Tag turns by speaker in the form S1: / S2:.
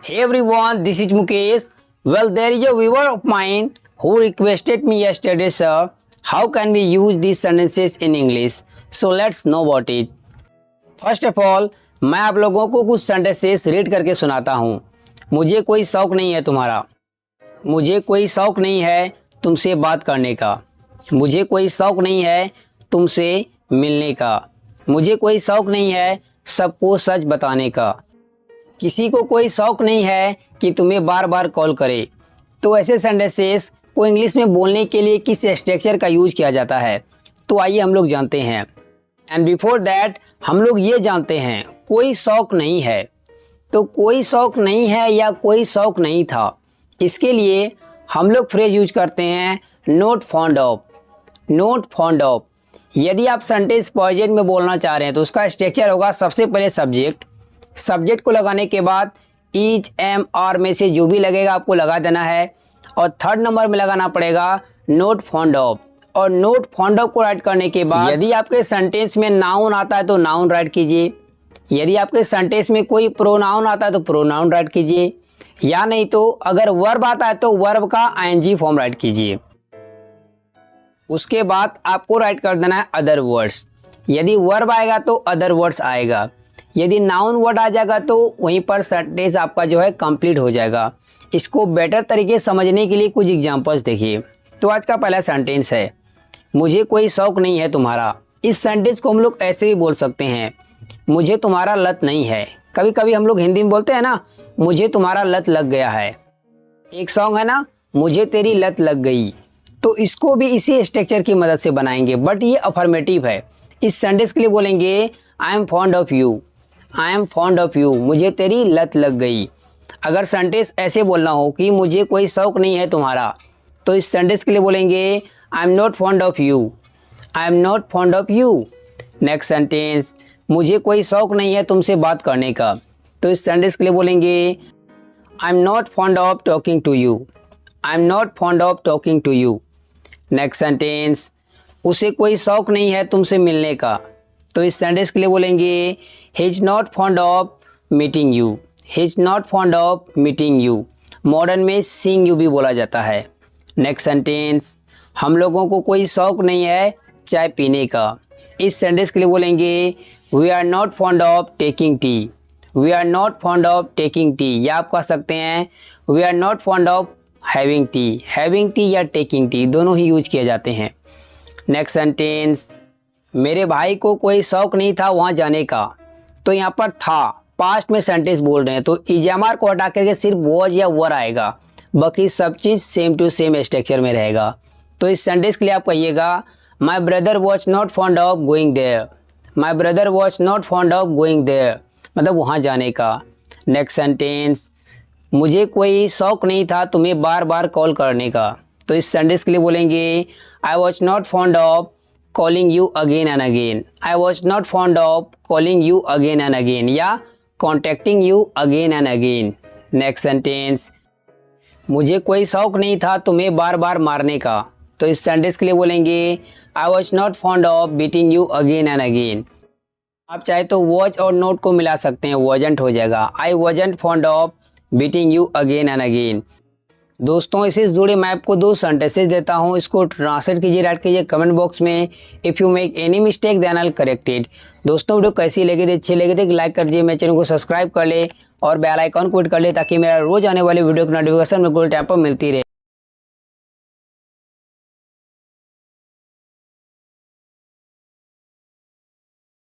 S1: Hey everyone, this is Mukesh. Well, there is a viewer of mine who requested me yesterday, sir, how can we use these sentences in English? So let's know about it. First of all, मैं आप लोगों को कुछ sentences read करके सुनाता हूँ। मुझे कोई शौक नहीं है तुम्हारा। मुझे कोई शौक नहीं है तुमसे बात करने का। मुझे कोई शौक नहीं है तुमसे मिलने का। मुझे कोई शौक नहीं है सबको सच बताने का। किसी को कोई शौक नहीं है कि तुम्हें बार बार कॉल करे। तो ऐसे सेंटेंसेस को इंग्लिश में बोलने के लिए किस स्ट्रक्चर का यूज किया जाता है, तो आइए हम लोग जानते हैं। एंड बिफोर दैट हम लोग ये जानते हैं कोई शौक नहीं है। तो कोई शौक नहीं है या कोई शौक नहीं था, इसके लिए हम लोग फ्रेज यूज करते हैं not fond of. Not fond of. यदि आप सेंटेंस प्रेजेंट में बोलना चाह रहे हैं तो उसका स्ट्रक्चर होगा सबसे पहले सब्जेक्ट। सब्जेक्ट को लगाने के बाद ईच एम आर में से जो भी लगेगा आपको लगा देना है, और थर्ड नंबर में लगाना पड़ेगा नॉट फॉन्ड ऑफ। और नॉट फॉन्ड ऑफ को राइट करने के बाद यदि आपके सेंटेंस में नाउन आता है तो नाउन राइट कीजिए। यदि आपके सेंटेंस में कोई प्रोनाउन आता है तो प्रोनाउन राइट कीजिए, या नहीं तो अगर वर्ब आता है तो वर्ब का आईएनजी फॉर्म राइट कीजिए। उसके बाद आपको राइट कर देना है अदर वर्ड्स। यदि वर्ब आएगा तो अदर वर्ड्स आएगा। यदि नाउन वर्ड आ जाएगा तो वहीं पर सेंटेंस आपका जो है कंप्लीट हो जाएगा। इसको बेटर तरीके समझने के लिए कुछ एग्जांपल्स देखिए। तो आज का पहला सेंटेंस है मुझे कोई शौक नहीं है तुम्हारा। इस सेंटेंस को हम लोग ऐसे भी बोल सकते हैं मुझे तुम्हारा लत नहीं है। कभी कभी हम लोग हिंदी में बोलते हैं ना, मुझे तुम्हारा लत लग गया है। एक सॉन्ग है ना, मुझे तेरी लत लग गई। तो इसको भी इसी स्ट्रक्चर की मदद से बनाएंगे, बट ये अफर्मेटिव है। इस सेंटेंस के लिए बोलेंगे I am fond of you. I am fond of you, मुझे तेरी लत लग गई। अगर सेंटेंस ऐसे बोलना हो कि मुझे कोई शौक नहीं है तुम्हारा, तो इस सेंटेंस के लिए बोलेंगे I am not fond of you. I am not fond of you. Next sentence, मुझे कोई शौक नहीं है तुमसे बात करने का। तो इस सेंटेंस के लिए बोलेंगे I am not fond of talking to you. I am not fond of talking to you. Next sentence, उसे कोई शौक नहीं है तुमसे मिलने का। तो इस सेंटेंस के लिए बोलेंगे he is not fond of meeting you. He is not fond of meeting you. Modern में सीइंग यू भी बोला जाता है। नेक्स्ट सेंटेंस, हम लोगों को कोई शौक नहीं है चाय पीने का। इस सेंटेंस के लिए बोलेंगे we are not fond of taking tea. We are not fond of taking tea, या आप कह सकते हैं we are not fond of having tea. Having tea या टेकिंग टी दोनों ही यूज किए जाते हैं। नेक्स्ट सेंटेंस, मेरे भाई को कोई शौक नहीं था वहाँ जाने का। तो यहाँ पर था पास्ट में सेंटेंस बोल रहे हैं, तो इजामार को हटा करके सिर्फ वॉज या वर आएगा, बाकी सब चीज़ सेम टू सेम स्ट्रक्चर में रहेगा। तो इस सेंटेंस के लिए आप कहिएगा my brother was not fond of going there. My brother was not fond of going there, मतलब वहाँ जाने का। नेक्स्ट सेंटेंस, मुझे कोई शौक नहीं था तुम्हें बार बार कॉल करने का। तो इस सेंटेंस के लिए बोलेंगे I was not fond of calling you again and again. I was not fond of calling you again and again, या contacting you again and again. Next sentence, मुझे कोई शौक नहीं था तुम्हें बार बार मारने का। तो इस सेंटेंस के लिए बोलेंगे I was not fond of beating you again and again. आप चाहे तो was और not को मिला सकते हैं, wasn't हो जाएगा। I wasn't fond of beating you again and again. दोस्तों, इससे जुड़े मैं आपको दो सेंटेंसेस देता हूं, इसको ट्रांसलेट कीजिए, राइट कीजिए कमेंट बॉक्स में। If you make any mistake then I will correct it. दोस्तों, वीडियो कैसी लगी थी, अच्छी लगी थी, लाइक कर दीजिए, मेरे चैनल को सब्सक्राइब कर ले और बेल आइकॉन को हिट कर ले, ताकि मेरा रोज आने वाले वीडियो की नोटिफिकेशन बिल्कुल टाइम पर मिलती रहे।